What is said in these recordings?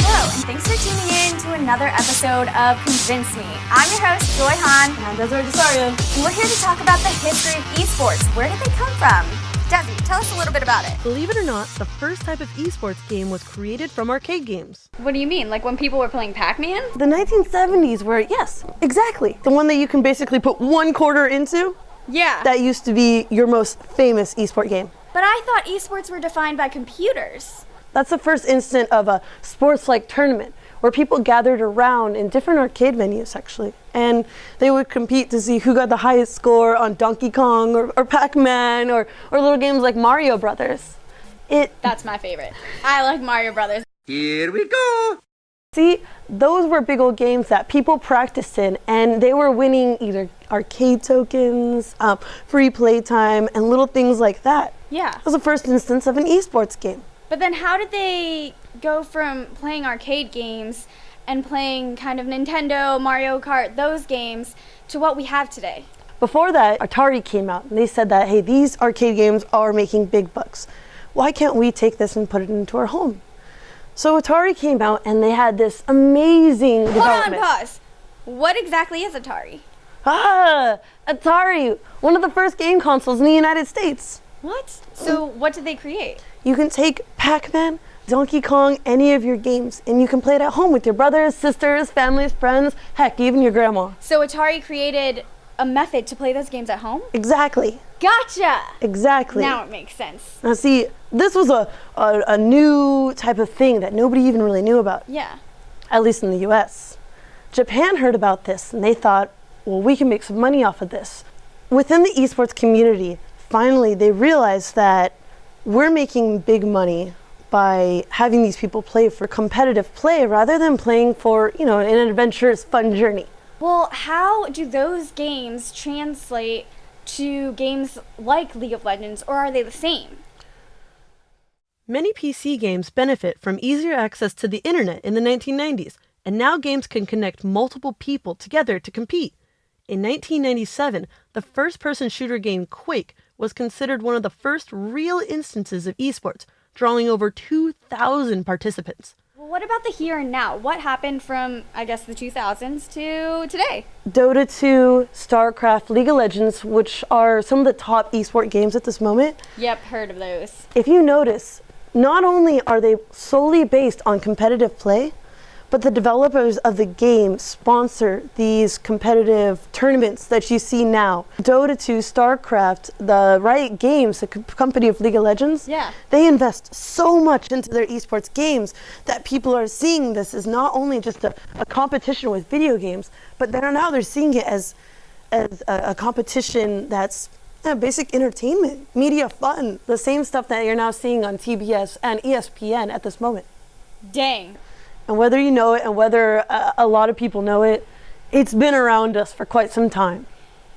Hello, and thanks for tuning in to another episode of Convince Me. I'm your host, Joy Han. And I'm convinceMeEpHistoryDesi. And we're here to talk about the history of esports. Where did they come from? Desi, tell us a little bit about it. Believe it or not, the first type of esports game was created from arcade games. What do you mean? Like when people were playing Pac-Man? The 1970s were, yes, exactly. The one that you can basically put one quarter into. Yeah. That used to be your most famous esport game. But I thought esports were defined by computers. That's the first instant of a sports-like tournament where people gathered around in different arcade venues, actually. And they would compete to see who got the highest score on Donkey Kong or Pac-Man or little games like Mario Brothers. That's my favorite. I like Mario Brothers. Here we go! See, those were big old games that people practiced in, and they were winning either arcade tokens, free playtime, and little things like that. Yeah. That was the first instance of an esports game. But then how did they go from playing arcade games and playing kind of Nintendo, Mario Kart, those games, to what we have today? Before that, Atari came out, and they said that, hey, these arcade games are making big bucks. Why can't we take this and put it into our home? So Atari came out, and they had this amazing development. Hold on, pause. What exactly is Atari? Atari, one of the first game consoles in the United States. What? So what did they create? You can take Pac-Man, Donkey Kong, any of your games, and you can play it at home with your brothers, sisters, families, friends, heck, even your grandma. So Atari created a method to play those games at home? Exactly. Gotcha! Exactly. Now it makes sense. Now see, this was a new type of thing that nobody even really knew about. Yeah. At least in the US. Japan heard about this and they thought, well, we can make some money off of this. Within the esports community, finally they realized that we're making big money by having these people play for competitive play rather than playing for, an adventurous, fun journey. Well, how do those games translate to games like League of Legends, or are they the same? Many PC games benefit from easier access to the internet in the 1990s, and now games can connect multiple people together to compete. In 1997, the first-person shooter game Quake was considered one of the first real instances of esports, drawing over 2,000 participants. Well, what about the here and now? What happened from, I guess, the 2000s to today? Dota 2, StarCraft, League of Legends, which are some of the top esport games at this moment. Yep, heard of those. If you notice, not only are they solely based on competitive play, but the developers of the game sponsor these competitive tournaments that you see now. Dota 2, StarCraft, the Riot Games, the company of League of Legends, they invest so much into their esports games that people are seeing this as not only just a competition with video games, but now they're seeing it as a competition that's basic entertainment, media fun, the same stuff that you're now seeing on TBS and ESPN at this moment. Dang. And whether you know it and whether a lot of people know it, it's been around us for quite some time.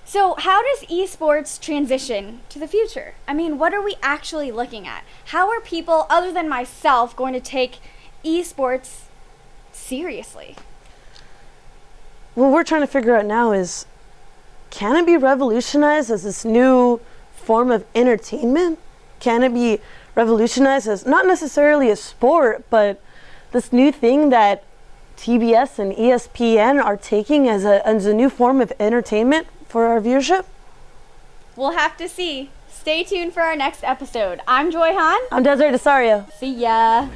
So how does esports transition to the future? I mean, what are we actually looking at? How are people, other than myself, going to take esports seriously? What we're trying to figure out now is, can it be revolutionized as this new form of entertainment? Can it be revolutionized as not necessarily a sport, but this new thing that TBS and ESPN are taking as a new form of entertainment for our viewership? We'll have to see. Stay tuned for our next episode. I'm Joy Han. I'm Desiree Desario. See ya.